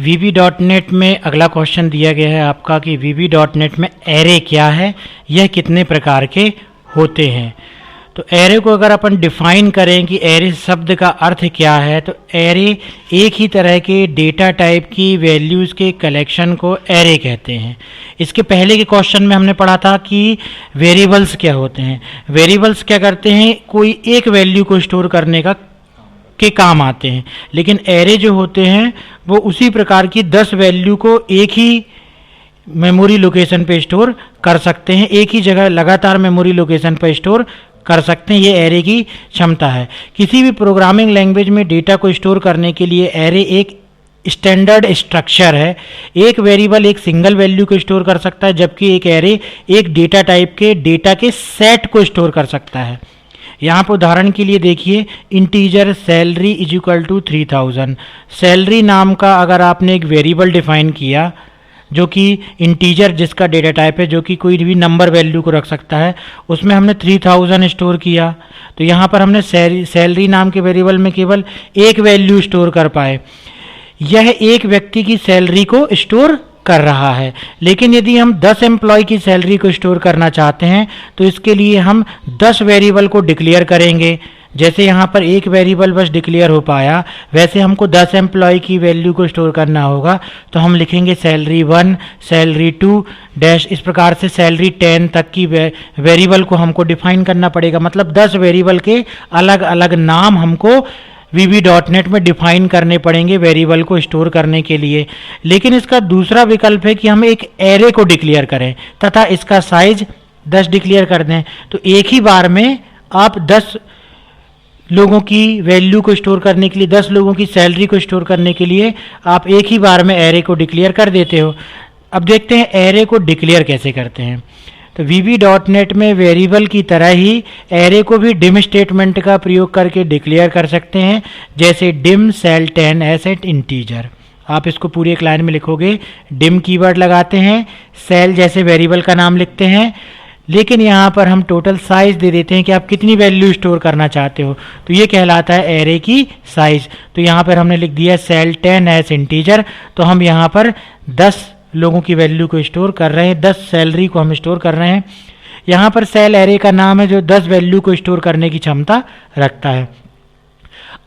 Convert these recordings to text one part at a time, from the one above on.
VB.NET में अगला question दिया गया है आपका कि VB.NET में एरे क्या है, यह कितने प्रकार के होते हैं। तो एरे को अगर अपन डिफाइन करें कि एरे शब्द का अर्थ क्या है, तो एरे एक ही तरह के डेटा टाइप की वैल्यूज़ के कलेक्शन को एरे कहते हैं। इसके पहले के क्वेश्चन में हमने पढ़ा था कि वेरिएबल्स क्या होते हैं। वेरिएबल्स क्या करते हैं, कोई एक वैल्यू को स्टोर करने के काम आते हैं, लेकिन एरे जो होते हैं वो उसी प्रकार की 10 वैल्यू को एक ही मेमोरी लोकेशन पे स्टोर कर सकते हैं, एक ही जगह लगातार मेमोरी लोकेशन पर स्टोर कर सकते हैं। ये एरे की क्षमता है। किसी भी प्रोग्रामिंग लैंग्वेज में डेटा को स्टोर करने के लिए एरे एक स्टैंडर्ड स्ट्रक्चर है। एक वेरिएबल एक सिंगल वैल्यू को स्टोर कर सकता है, जबकि एक एरे एक डेटा टाइप के डेटा के सेट को स्टोर कर सकता है। यहाँ पर उदाहरण के लिए देखिए, integer salary is equal to 3000। Salary नाम का अगर आपने एक वेरिएबल डिफाइन किया जो कि इंटीजर जिसका डेटा टाइप है, जो कि कोई भी नंबर वैल्यू को रख सकता है, उसमें हमने 3000 स्टोर किया, तो यहाँ पर हमने सैलरी नाम के वेरिएबल में केवल एक वैल्यू स्टोर कर पाए। यह एक व्यक्ति की सैलरी को स्टोर कर रहा है, लेकिन यदि हम 10 एम्प्लॉय की सैलरी को स्टोर करना चाहते हैं तो इसके लिए हम 10 वेरिएबल को डिक्लेयर करेंगे। जैसे यहाँ पर एक वेरिएबल बस डिक्लेयर हो पाया, वैसे हमको 10 एम्प्लॉय की वैल्यू को स्टोर करना होगा, तो हम लिखेंगे सैलरी 1, सैलरी 2 डैश, इस प्रकार से सैलरी 10 तक की वेरिएबल को हमको डिफाइन करना पड़ेगा। मतलब 10 वेरिएबल के अलग अलग नाम हमको VB.NET में डिफाइन करने पड़ेंगे वेरिएबल को स्टोर करने के लिए। लेकिन इसका दूसरा विकल्प है कि हम एक एरे को डिक्लेयर करें तथा इसका साइज 10 डिक्लेयर कर दें। तो एक ही बार में आप 10 लोगों की वैल्यू को स्टोर करने के लिए, 10 लोगों की सैलरी को स्टोर करने के लिए आप एक ही बार में एरे को डिक्लेयर कर देते हो। अब देखते हैं एरे को डिक्लेयर कैसे करते हैं। तो VB.NET में वेरिएबल की तरह ही एरे को भी डिम स्टेटमेंट का प्रयोग करके डिक्लेयर कर सकते हैं, जैसे डिम सेल 10 एज एट इंटीजर। आप इसको पूरी एक लाइन में लिखोगे, डिम कीवर्ड लगाते हैं, सेल जैसे वेरिएबल का नाम लिखते हैं, लेकिन यहाँ पर हम टोटल साइज दे देते हैं कि आप कितनी वैल्यू स्टोर करना चाहते हो, तो ये कहलाता है एरे की साइज। तो यहाँ पर हमने लिख दिया सेल 10 एज इंटीजर, तो हम यहाँ पर 10 लोगों की वैल्यू को स्टोर कर रहे हैं, 10 सैलरी को हम स्टोर कर रहे हैं। यहाँ पर सेल एरे का नाम है जो 10 वैल्यू को स्टोर करने की क्षमता रखता है।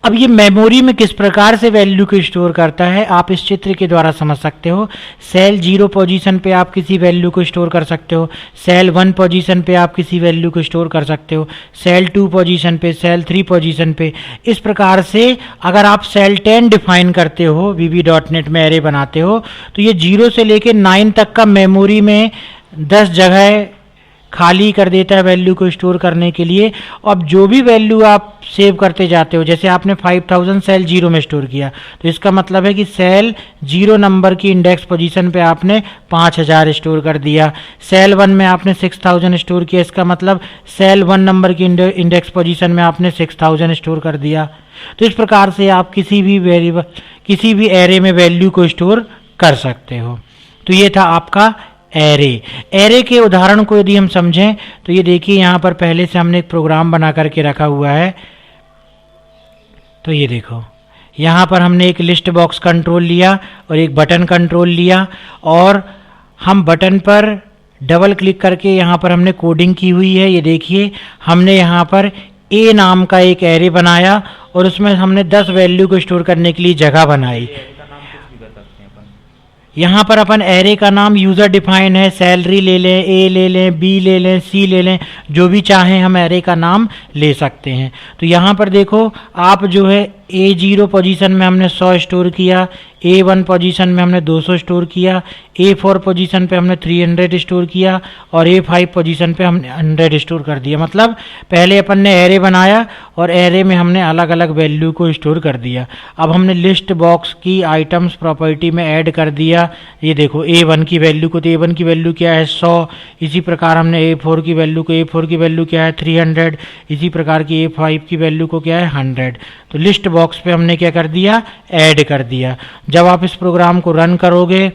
अब ये मेमोरी में किस प्रकार से वैल्यू को स्टोर करता है आप इस चित्र के द्वारा समझ सकते हो। सेल 0 पोजीशन पे आप किसी वैल्यू को स्टोर कर सकते हो, सेल 1 पोजीशन पे आप किसी वैल्यू को स्टोर कर सकते हो, सेल 2 पोजीशन पे, सेल 3 पोजीशन पे। इस प्रकार से अगर आप सेल 10 डिफाइन करते हो, VB.NET में एरे बनाते हो, तो ये 0 से लेकर 9 तक का मेमोरी में 10 जगह खाली कर देता है वैल्यू को स्टोर करने के लिए। अब जो भी वैल्यू आप सेव करते जाते हो, जैसे आपने 5000 सेल 0 में स्टोर किया, तो इसका मतलब है कि सेल 0 नंबर की इंडेक्स पोजीशन पे आपने 5000 स्टोर कर दिया। सेल 1 में आपने 6000 स्टोर किया, इसका मतलब सेल 1 नंबर की इंडेक्स पोजीशन में आपने 6000 स्टोर कर दिया। तो इस प्रकार से आप किसी भी वेरिएबल, किसी भी एरे में वैल्यू को स्टोर कर सकते हो। तो ये था आपका एरे। एरे के उदाहरण को यदि हम समझें तो ये देखिए, यहाँ पर पहले से हमने एक प्रोग्राम बना करके रखा हुआ है। तो ये देखो, यहाँ पर हमने एक लिस्ट बॉक्स कंट्रोल लिया और एक बटन कंट्रोल लिया, और हम बटन पर डबल क्लिक करके यहाँ पर हमने कोडिंग की हुई है। ये देखिए, हमने यहाँ पर ए नाम का एक एरे बनाया और उसमें हमने 10 वैल्यू को स्टोर करने के लिए जगह बनाई। यहाँ पर अपन एरे का नाम यूज़र डिफाइन है, सैलरी ले लें, ए ले लें, बी ले लें, सी ले लें, जो भी चाहें हम एरे का नाम ले सकते हैं। तो यहाँ पर देखो, आप जो है A0 पोजीशन में हमने 100 स्टोर किया, A1 पोजीशन में हमने 200 स्टोर किया, A4 पोजीशन पे हमने 300 स्टोर किया और A5 पोजीशन पे हमने 100 स्टोर कर दिया। मतलब पहले अपन ने एरे बनाया और एरे में हमने अलग अलग वैल्यू को स्टोर कर दिया। अब हमने लिस्ट बॉक्स की आइटम्स प्रॉपर्टी में ऐड कर दिया। ये देखो, A1 की वैल्यू को, तो A1 की वैल्यू क्या है 100, इसी प्रकार हमने A4 की वैल्यू को, A4 की वैल्यू क्या है 300, इसी प्रकार की A5 की वैल्यू को क्या है 100। तो लिस्ट बॉक्स पे हमने क्या कर दिया, ऐड कर दिया। जब आप इस प्रोग्राम को रन करोगे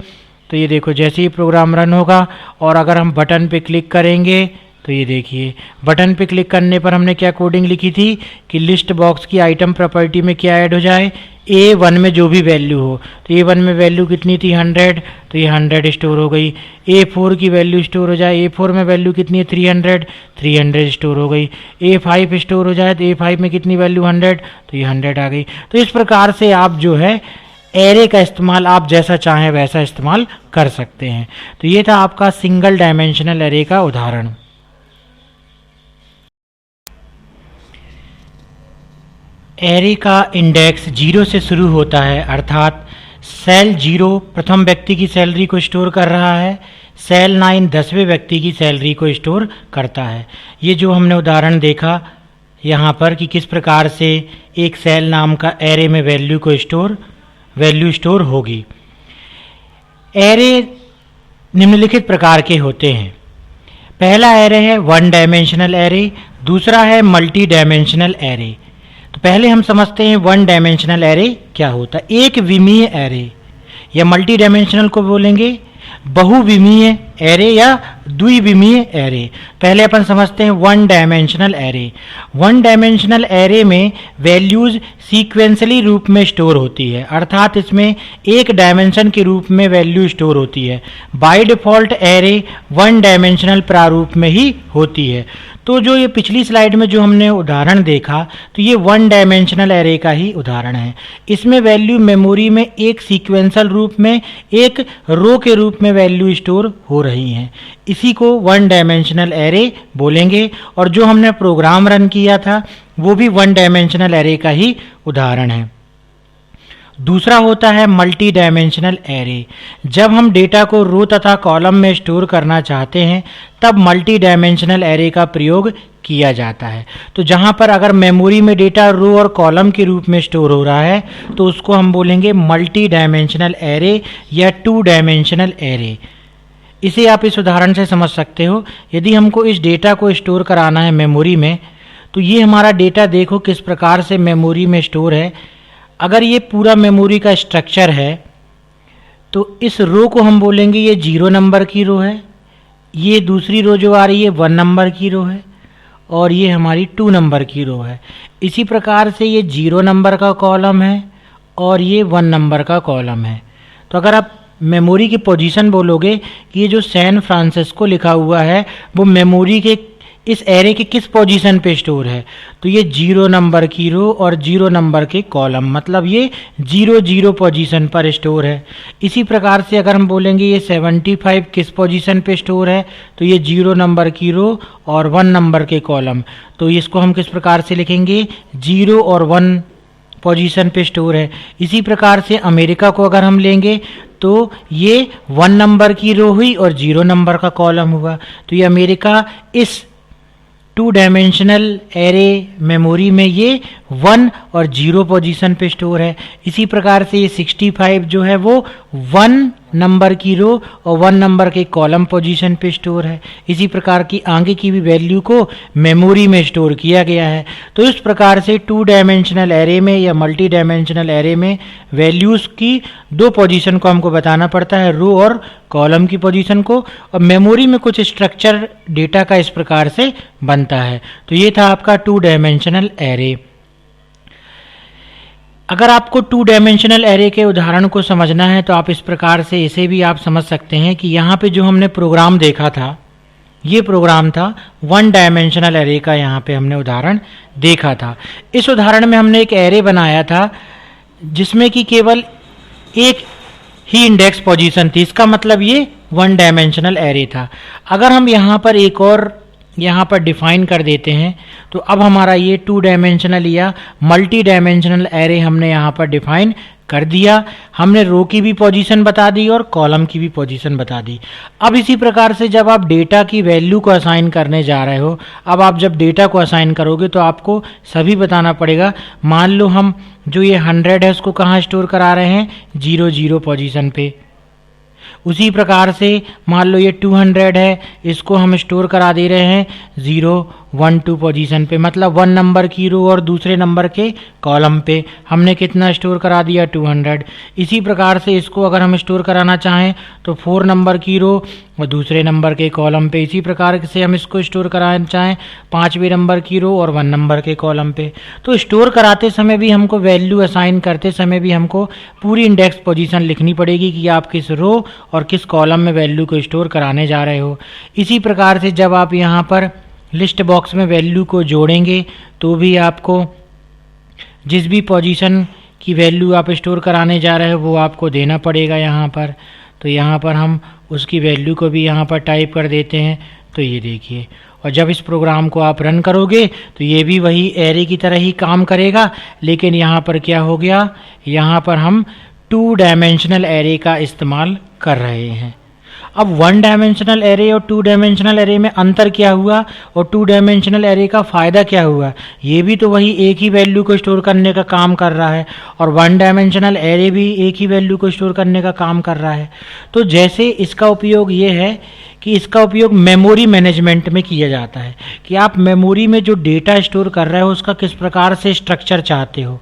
तो ये देखो, जैसे ही प्रोग्राम रन होगा और अगर हम बटन पे क्लिक करेंगे तो ये देखिए बटन पे क्लिक करने पर हमने क्या कोडिंग लिखी थी कि लिस्ट बॉक्स की आइटम प्रॉपर्टी में क्या ऐड हो जाए, A1 में जो भी वैल्यू हो। तो A1 में वैल्यू कितनी थी 100, तो ये 100 स्टोर हो गई। A4 की वैल्यू स्टोर हो जाए, A4 में वैल्यू कितनी है 300, 300 स्टोर हो गई। A5 स्टोर हो जाए तो A5 में कितनी वैल्यू 100, तो ये 100 आ गई। तो इस प्रकार से आप जो है एरे का इस्तेमाल आप जैसा चाहें वैसा इस्तेमाल कर सकते हैं। तो ये था आपका सिंगल डायमेंशनल एरे का उदाहरण। एरे का इंडेक्स 0 से शुरू होता है, अर्थात सेल 0 प्रथम व्यक्ति की सैलरी को स्टोर कर रहा है, सेल 9 10वें व्यक्ति की सैलरी को स्टोर करता है। ये जो हमने उदाहरण देखा यहाँ पर कि किस प्रकार से एक सेल नाम का एरे में वैल्यू स्टोर होगी। एरे निम्नलिखित प्रकार के होते हैं। पहला एरे है वन डायमेंशनल एरे, दूसरा है मल्टी डायमेंशनल एरे। तो पहले हम समझते हैं वन डायमेंशनल एरे क्या होता है। एक विमीय एरे या मल्टी डायमेंशनल को बोलेंगे बहुविमीय एरे या द्विविमीय एरे। पहले अपन समझते हैं one dimensional array. One dimensional array में वैल्यूज सीक्वेंशली रूप में स्टोर होती है, अर्थात इसमें एक डायमेंशन के रूप में वैल्यू स्टोर होती है। By default array one dimensional प्रारूप में ही होती है। तो जो ये पिछली स्लाइड में जो हमने उदाहरण देखा, तो ये वन डायमेंशनल एरे का ही उदाहरण है। इसमें वैल्यू मेमोरी में एक सीक्वेंशियल रूप में एक रो के रूप में वैल्यू स्टोर हो रही हैं। इसी को वन डायमेंशनल एरे बोलेंगे। और जो हमने प्रोग्राम रन किया था वो भी वन डायमेंशनल एरे का ही उदाहरण है। दूसरा होता है मल्टी डायमेंशनल एरे। जब हम डेटा को रो तथा कॉलम में स्टोर करना चाहते हैं तब मल्टी डायमेंशनल एरे का प्रयोग किया जाता है। तो जहाँ पर अगर मेमोरी में डेटा रो और कॉलम के रूप में स्टोर हो रहा है तो उसको हम बोलेंगे मल्टी डायमेंशनल एरे या टू डायमेंशनल एरे। इसे आप इस उदाहरण से समझ सकते हो। यदि हमको इस डेटा को स्टोर कराना है मेमोरी में, तो ये हमारा डेटा देखो किस प्रकार से मेमोरी में स्टोर है। अगर ये पूरा मेमोरी का स्ट्रक्चर है तो इस रो को हम बोलेंगे ये 0 नंबर की रो है, ये दूसरी रो जो आ रही है 1 नंबर की रो है और ये हमारी 2 नंबर की रो है। इसी प्रकार से ये 0 नंबर का कॉलम है और ये 1 नंबर का कॉलम है। तो अगर आप मेमोरी की पोजीशन बोलोगे कि ये जो सैन फ्रांसिस्को लिखा हुआ है वो मेमोरी के इस एरे के किस पोजीशन पे स्टोर है, तो ये 0 नंबर की रो और 0 नंबर के कॉलम, मतलब ये 0 पोजीशन पर स्टोर है। इसी प्रकार से अगर हम बोलेंगे ये 75 किस पोजीशन पे स्टोर है, तो ये 0 नंबर की रो और 1 नंबर के कॉलम। तो इसको हम किस प्रकार से लिखेंगे, 0 और 1 पोजीशन पे स्टोर है। इसी प्रकार से अमेरिका को अगर हम लेंगे तो ये 1 नंबर की रो हुई और 0 नंबर का कॉलम हुआ। तो ये अमेरिका इस 2 डायमेंशनल एरे मेमोरी में ये 1 और 0 पोजीशन पे स्टोर है। इसी प्रकार से ये 65 जो है वो 1 नंबर की रो और 1 नंबर के कॉलम पोजीशन पे स्टोर है। इसी प्रकार की आगे की भी वैल्यू को मेमोरी में स्टोर किया गया है। तो इस प्रकार से 2 डायमेंशनल एरे में या मल्टी डायमेंशनल एरे में वैल्यूज़ की 2 पोजीशन को हमको बताना पड़ता है, रो और कॉलम की पोजीशन को। और मेमोरी में कुछ स्ट्रक्चर डेटा का इस प्रकार से बनता है। तो ये था आपका 2 डायमेंशनल एरे। अगर आपको 2 डायमेंशनल एरे के उदाहरण को समझना है तो आप इस प्रकार से इसे भी आप समझ सकते हैं कि यहाँ पे जो हमने प्रोग्राम देखा था, ये प्रोग्राम था 1 डायमेंशनल एरे का। यहाँ पे हमने उदाहरण देखा था। इस उदाहरण में हमने एक एरे बनाया था जिसमें कि केवल एक ही इंडेक्स पोजीशन थी। इसका मतलब ये 1 डायमेंशनल एरे था। अगर हम यहाँ पर एक और यहाँ पर डिफाइन कर देते हैं तो अब हमारा ये 2 डायमेंशनल या मल्टी डायमेंशनल एरे हमने यहाँ पर डिफाइन कर दिया। हमने रो की भी पोजीशन बता दी और कॉलम की भी पोजीशन बता दी। अब इसी प्रकार से जब आप डेटा की वैल्यू को असाइन करने जा रहे हो, अब आप जब डेटा को असाइन करोगे तो आपको सभी बताना पड़ेगा। मान लो हम जो ये 100 है उसको कहाँ स्टोर करा रहे हैं, 0 पोजीशन पे। उसी प्रकार से मान लो ये 200 है, इसको हम स्टोर करा दे रहे हैं 0 1 2 पोजीशन पे, मतलब 1 नंबर की रो और दूसरे नंबर के कॉलम पे हमने कितना स्टोर करा दिया 200। इसी प्रकार से इसको अगर हम स्टोर कराना चाहें तो 4 नंबर की रो और दूसरे नंबर के कॉलम पे, इसी प्रकार से हम इसको स्टोर कराना चाहें 5वें नंबर की रो और 1 नंबर के कॉलम पे। तो स्टोर कराते समय भी हमको, वैल्यू असाइन करते समय भी हमको पूरी इंडेक्स पोजीशन लिखनी पड़ेगी कि आप किस रो और किस कॉलम में वैल्यू को स्टोर कराने जा रहे हो। इसी प्रकार से जब आप यहाँ पर लिस्ट बॉक्स में वैल्यू को जोड़ेंगे तो भी आपको जिस भी पोजीशन की वैल्यू आप स्टोर कराने जा रहे हो वो आपको देना पड़ेगा यहाँ पर। तो यहाँ पर हम उसकी वैल्यू को भी यहाँ पर टाइप कर देते हैं। तो ये देखिए, और जब इस प्रोग्राम को आप रन करोगे तो ये भी वही एरे की तरह ही काम करेगा, लेकिन यहाँ पर क्या हो गया, यहाँ पर हम 2 डायमेंशनल एरे का इस्तेमाल कर रहे हैं। अब 1 डायमेंशनल एरे और 2 डायमेंशनल एरे में अंतर क्या हुआ और 2 डायमेंशनल एरे का फ़ायदा क्या हुआ? ये भी तो वही एक ही वैल्यू को स्टोर करने का काम कर रहा है और 1 डायमेंशनल एरे भी एक ही वैल्यू को स्टोर करने का काम कर रहा है। तो जैसे इसका उपयोग ये है कि इसका उपयोग मेमोरी मैनेजमेंट में किया जाता है कि आप मेमोरी में जो डेटा स्टोर कर रहे हो उसका किस प्रकार से स्ट्रक्चर चाहते हो,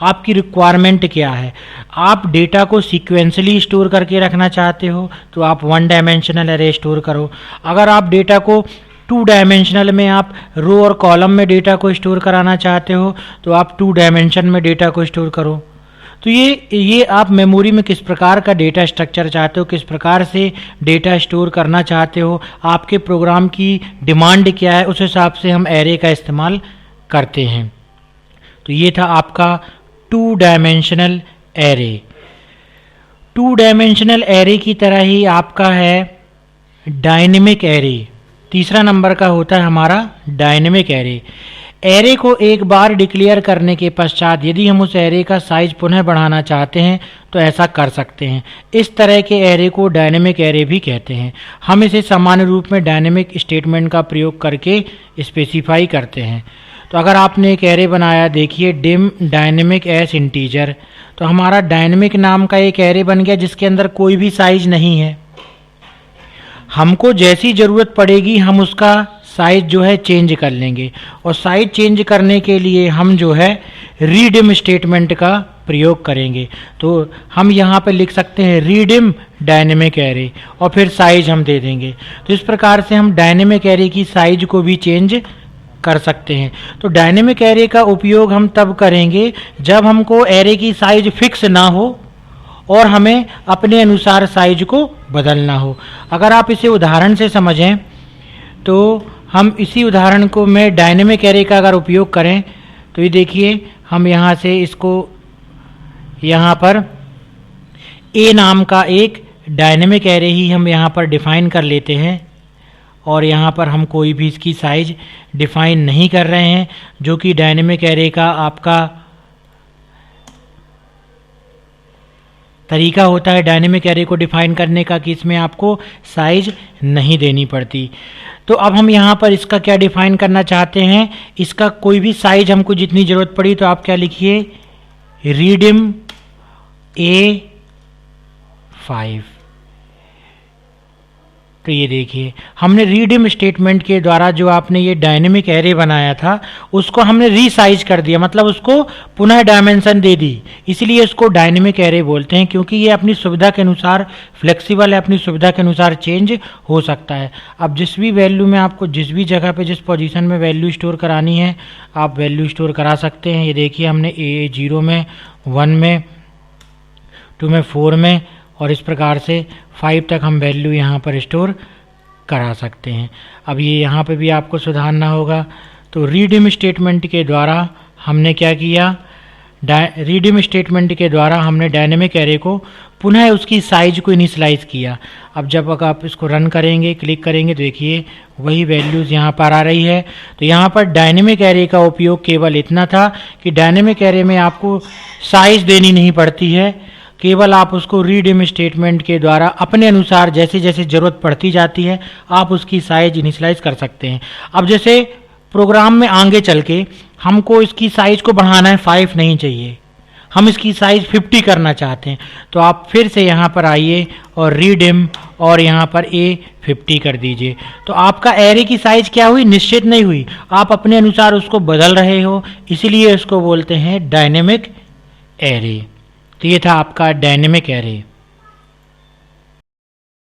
आपकी रिक्वायरमेंट क्या है। आप डेटा को सीक्वेंसली स्टोर करके रखना चाहते हो तो आप 1 डायमेंशनल एरे स्टोर करो। अगर आप डेटा को 2 डायमेंशनल में, आप रो और कॉलम में डेटा को स्टोर कराना चाहते हो तो आप 2 डायमेंशन में डेटा को स्टोर करो। तो ये आप मेमोरी में किस प्रकार का डेटा स्ट्रक्चर चाहते हो, किस प्रकार से डेटा स्टोर करना चाहते हो, आपके प्रोग्राम की डिमांड क्या है, उस हिसाब से हम एरे का इस्तेमाल करते हैं। तो ये था आपका 2 डायमेंशनल एरे। 2 डायमेंशनल एरे की तरह ही आपका है डायनेमिक एरे। तीसरा नंबर का होता है हमारा डायनेमिक एरे। एरे को एक बार डिक्लेयर करने के पश्चात यदि हम उस एरे का साइज पुनः बढ़ाना चाहते हैं तो ऐसा कर सकते हैं। इस तरह के एरे को डायनेमिक एरे भी कहते हैं। हम इसे सामान्य रूप में डायनेमिक स्टेटमेंट का प्रयोग करके स्पेसिफाई करते हैं। तो अगर आपने एक एरे बनाया, देखिए डिम डायनेमिक एस इंटीजर, तो हमारा डायनेमिक नाम का एक एरे बन गया जिसके अंदर कोई भी साइज नहीं है। हमको जैसी ज़रूरत पड़ेगी हम उसका साइज जो है चेंज कर लेंगे, और साइज चेंज करने के लिए हम जो है रीडिम स्टेटमेंट का प्रयोग करेंगे। तो हम यहाँ पे लिख सकते हैं रीडिम डायनेमिक एरे और फिर साइज हम दे देंगे। तो इस प्रकार से हम डायनेमिक एरे की साइज को भी चेंज कर सकते हैं। तो डायनेमिक एरे का उपयोग हम तब करेंगे जब हमको एरे की साइज फिक्स ना हो और हमें अपने अनुसार साइज को बदलना हो। अगर आप इसे उदाहरण से समझें तो हम इसी उदाहरण को में डायनेमिक एरे का अगर उपयोग करें तो ये देखिए, हम यहाँ से इसको यहाँ पर ए नाम का एक डायनेमिक एरे ही हम यहाँ पर डिफ़ाइन कर लेते हैं और यहाँ पर हम कोई भी इसकी साइज डिफ़ाइन नहीं कर रहे हैं, जो कि डायनेमिक एरे का आपका तरीका होता है डायनेमिक एरे को डिफ़ाइन करने का कि इसमें आपको साइज नहीं देनी पड़ती। तो अब हम यहाँ पर इसका क्या डिफ़ाइन करना चाहते हैं, इसका कोई भी साइज हमको जितनी ज़रूरत पड़ी तो आप क्या लिखिए, रीडिम A5। तो ये देखिए, हमने रीडिम स्टेटमेंट के द्वारा जो आपने ये डायनेमिक एरे बनाया था उसको हमने रीसाइज कर दिया, मतलब उसको पुनः डायमेंशन दे दी। इसलिए इसको डायनेमिक एरे बोलते हैं, क्योंकि ये अपनी सुविधा के अनुसार फ्लेक्सिबल है, अपनी सुविधा के अनुसार चेंज हो सकता है। अब जिस भी वैल्यू में आपको जिस भी जगह पे जिस पोजीशन में वैल्यू स्टोर करानी है आप वैल्यू स्टोर करा सकते हैं। ये देखिए, हमने ए 0 में, 1 में, 2 में, 4 में और इस प्रकार से 5 तक हम वैल्यू यहाँ पर स्टोर करा सकते हैं। अब ये यहाँ पे भी आपको सुधारना होगा। तो रीडिम स्टेटमेंट के द्वारा हमने क्या किया, रीडिम स्टेटमेंट के द्वारा हमने डायनेमिक एरे को पुनः उसकी साइज को इनिशियलाइज किया। अब जब अगर आप इसको रन करेंगे, क्लिक करेंगे, देखिए वही वैल्यूज़ यहाँ पर आ रही है। तो यहाँ पर डायनेमिक एरे का उपयोग केवल इतना था कि डायनेमिक एरे में आपको साइज देनी नहीं पड़ती है, केवल आप उसको रीडिम स्टेटमेंट के द्वारा अपने अनुसार जैसे जैसे ज़रूरत पड़ती जाती है आप उसकी साइज इनिशियलाइज कर सकते हैं। अब जैसे प्रोग्राम में आगे चल के हमको इसकी साइज को बढ़ाना है, 5 नहीं चाहिए, हम इसकी साइज़ 50 करना चाहते हैं, तो आप फिर से यहाँ पर आइए और रीडिम और यहाँ पर ए 50 कर दीजिए। तो आपका एरे की साइज़ क्या हुई, निश्चित नहीं हुई, आप अपने अनुसार उसको बदल रहे हो, इसीलिए इसको बोलते हैं डायनेमिक एरे। तो ये था आपका डायनेमिक एरे।